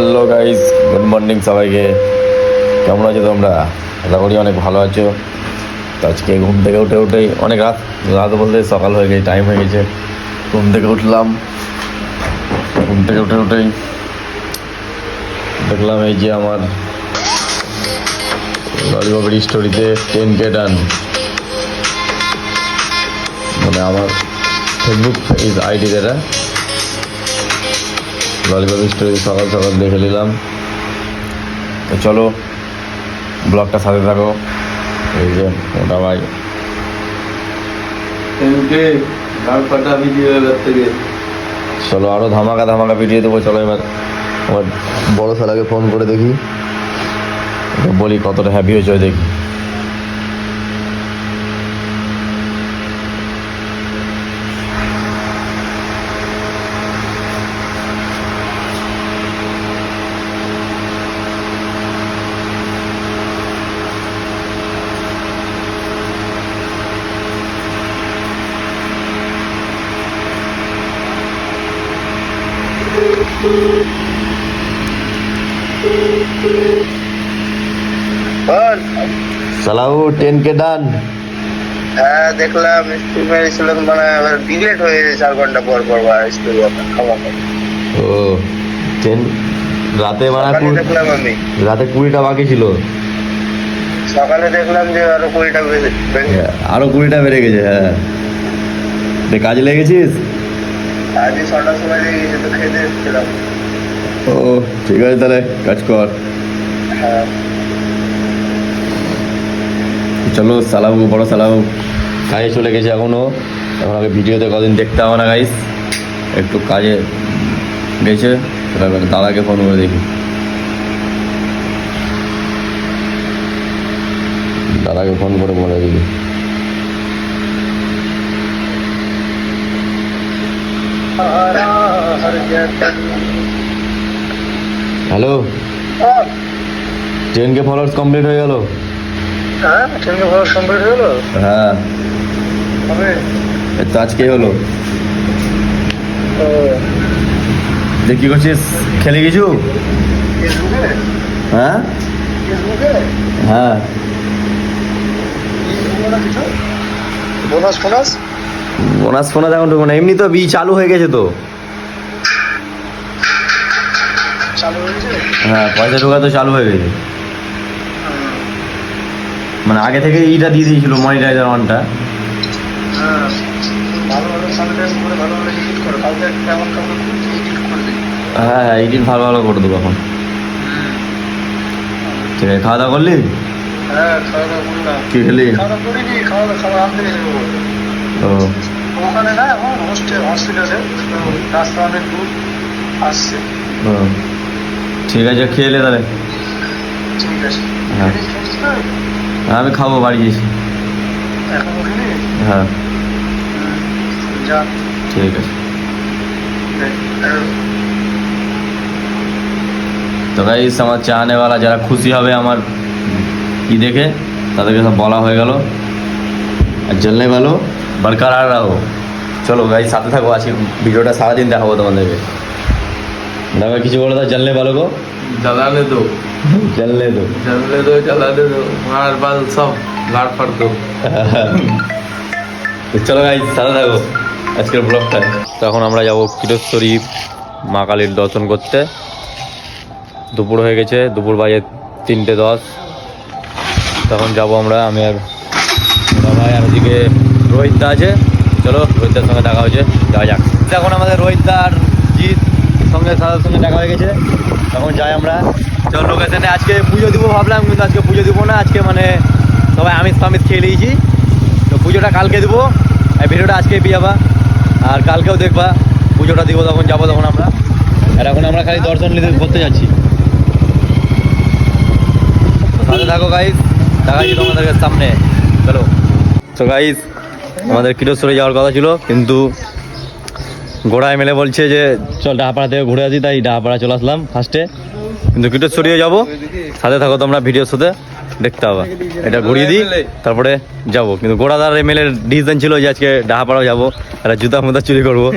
Hello guys, good morning সবাইকে। কেমন আছো তোমরা? আশা করি অনেক ভালো আছো। তো আজকে ঘুম থেকে উঠেই অনেক রাত বলতে সকাল হয়ে গেছে, টাইম হয়ে গেছে। ঘুম থেকে উঠলাম, ঘুম থেকে উঠেই দেখলাম এই যে আমার ললিপপের স্টোরিতে 10K ডান। মানে আমার ফেসবুক আইডিতে এটা ললিপপ স্টোরি সকাল সকাল দেখে নিলাম। তো চলো ব্লগটা সাথে থাকো। এই যে মোটা ভাই চলো আরো ধামাকা ভিডিও দেবো। চলো এবার আমার বড় শালাকে ফোন করে দেখি, বলি কতটা হ্যাপি হয়েছে দেখি। সালাউ 10K ডান। হ্যাঁ দেখলাম স্কুল মেরেছিলাম, মানে ডিলেট হয়ে গেছে 4 ঘন্টা পর স্কুল খাওয়া। ও 10 রাতে দেখলাম আমি রাতে 20টা বাকি ছিল, সকালে দেখলাম যে আরো 20টা আরো 20টা বেড়ে গেছে। হ্যাঁ কাজে লেগেছিস? আজকে 6টার সময় লেগে গেছে, তো খেতে এসেছিলাম। ও ঠিক আছে, তাহলে কাজ কর। হ্যাঁ চলো সালাউ, বড় সালাউ কাজে চলে গেছে এখন আগে ভিডিওতে কদিন দেখতে হবে না গাইস, একটু কাজে গেছে। দাদাকে ফোন করে দেখি, দাদাকে ফোন করে বলে দেখি। হ্যালো, 10K ফলোয়ার্স কমপ্লিট হয়ে গেল। হ্যাঁ 10K ফলোয়ার্স কমপ্লিট হয়ে গেল। হ্যাঁ তো আজকে হলো। যে কি করছিস, খেলে কিছু? হ্যাঁ হ্যাঁ বোনাস ফোনাস এখন ঢুকবো না, এমনি তো চালু হয়ে গেছে তো। হ্যাঁ পয়সা ঢোকা তো চালু হয়ে গেছে, মানে আগে থেকে এইটা দিয়ে দিয়েছিল মনিটাইজার অনটা। হ্যাঁ এডিট ভালো করে দেবো এখন। ঠিক আছে, খাওয়া দাওয়া করলি? কি খেলি? ও ওখানে না, এখন হসপিটালে রাস্তা অনেক দূর আসছে। ও ঠিক আছে, খেয়ে এলে তাহলে। ঠিক আছে, হ্যাঁ আমি খাবো, বাড়ি গেছি। এখন ওখানে হ্যাঁ যা। ঠিক আছে। তো গাইস আমার চাহনেওয়ালা যারা খুশি হবে আমার দেখে, তাদেরকে সব বলা হয়ে গেল। আর জলনে ভালো বরকরার রাখো। চলো গাইস সাথে থাকো, আজকে ভিডিওটা সারাদিন দেখাবো তোমাদেরকে। দাদা কিছু বলো, তো জলনে ভালো গো, जलाने दो জলনে তো जलाने दो मार बाल सब लाड़ फाड़ दो। চলো গাইস সাথে থাকো আজকের ব্লগটা। তখন আমরা যাবো কিরোশ্বরী মা কালীর দর্শন করতে। দুপুর হয়ে গেছে, দুপুর বাজে 3:10। তখন যাব আমরা, আমি আর ভাই, আর ওদিকে রোহিতদা আছে। চলো রোহিতদার সঙ্গে দেখা হয়েছে, যাওয়া যাক। এখন আমাদের রোহিতদার জিৎ সঙ্গে সাদার সঙ্গে দেখা হয়ে গেছে, তখন যাই আমরা। চলো লোকেশনে আজকে পুজো দিব ভাবলাম, কিন্তু আজকে পুজো দিব না। আজকে মানে সবাই আমিষ খেয়ে নিয়েছি, তো পুজোটা কালকে দেবো। এই ভিডিওটা আজকে পেয়ে যাবা, আর কালকেও দেখবা পুজোটা দিব। তখন যাবো তখন আমরা, আর এখন আমরা খালি দর্শন নিতে করতে যাচ্ছি। সাথে থাকো গাইস, দেখাচ্ছি তোমাদেরকে সামনে। চলো। তো গাইস আমাদের কিরোশ্বরী যাওয়ার কথা ছিল, কিন্তু গোড়ায় মেলে বলছে যে চল ডাহাপাড়া থেকে ঘুরে আসি, তাই ডাহাপাড়া চলে আসলাম ফার্স্টে, কিন্তু কিরোশ্বরীও যাবো। সাথে থাকো তোমরা ভিডিওর সাথে। দেখতে হবে, এটা ঘুরিয়ে দিই তারপরে যাবো। কিন্তু গোড়াদার এমএলএর ডিসিশন ছিল যে আজকে ডাহাপাড়াও যাবো, একটা জুতা মুতা চুরি করবো,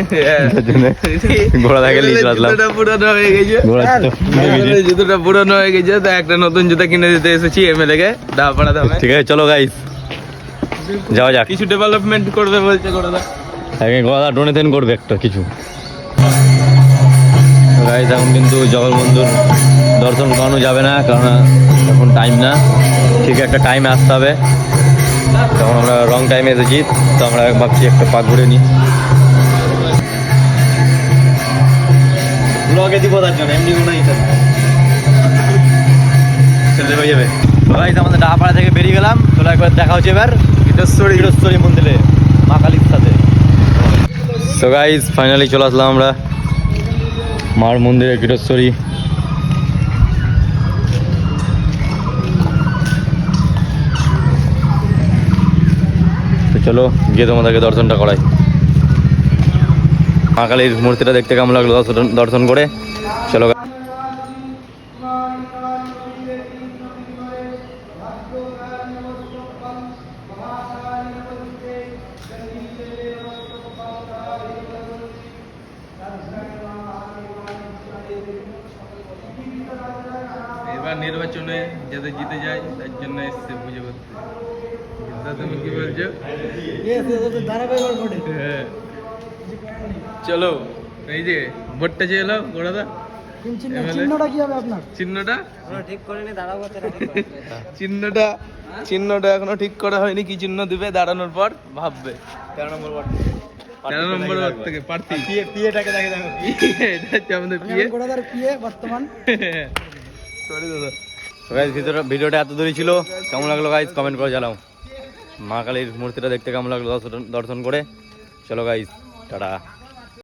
তার জন্য গোড়াদাকে নিয়ে চলে আসলাম। জুতোটা পুরনো হয়ে গেছে, গোড়া জুতো খুলে গেছে। জুতোটা পুরনো হয়ে গেছে, তো একটা নতুন জুতা কিনে দিতে এসেছি এমএলএ কে ডাহাপাড়া দামে। ঠিক আছে চলো গাইস যাওয়া যাক। কিছু ডেভেলপমেন্ট করবে বলছে গোড়াদা। আগে গোড়াদা ডোনেশন করবে একটা কিছু। গাইস এখন কিন্তু জগন্নাথ মন্দির দর্শন করানো যাবে না, কারণ এখন টাইম না, ঠিক একটা টাইমে আসতে হবে। তখন আমরা রং টাইমে এসেছি, তো আমরা ভাবছি একটা পাক ঘুরে নিই। ব্লগে দিব তার জন্য, এমনি কোনো ইচ্ছা ছেলে হয়ে যাবে। গাইস আমাদের ডাহাপাড়া থেকে বেরিয়ে গেলাম, চলো একবার দেখা হচ্ছে এবার কিরোস্তরী মন্দিরে মা কালীর সাথে। তো গাইস ফাইনালি চলে আসলাম আমরা মার মন্দিরে কিরোস্তরী। তো চলো গিয়ে তোমাদেরকে দর্শনটা করাই। মা কালীর মূর্তিটা দেখতে কেমন লাগলো দর্শন করে চলো। এবার নির্বাচনে যাতে জিতে যায় তার জন্য এসছে পুজো করতে। তা তুমি কি বলছো? হ্যাঁ। চলো এই যে ভোটটা চেয়ে এলো গোড়াদা, চিহ্নটা কি হবে আপনার? চিহ্নটা ঠিক করে নি দাঁড়াবো। চিহ্নটা এখনো ঠিক করা হয়নি, কি চিহ্ন দিবে দাঁড়ানোর পর ভাববে। 13 নম্বর ওয়ার্ড থেকে প্রার্থী পিএটাকে দেখে দেখো, এটা হচ্ছে আমাদের পিএ। গোড়াদার পিএ বর্তমান। সরি দাদা। তো গাইস ভিডিওটা এত দূরই ছিল, কেমন লাগলো গাইস কমেন্ট করে জানাও। মা কালীর মূর্তিটা দেখতে কেমন লাগলো দর্শন করে চলো গাইস টাটা।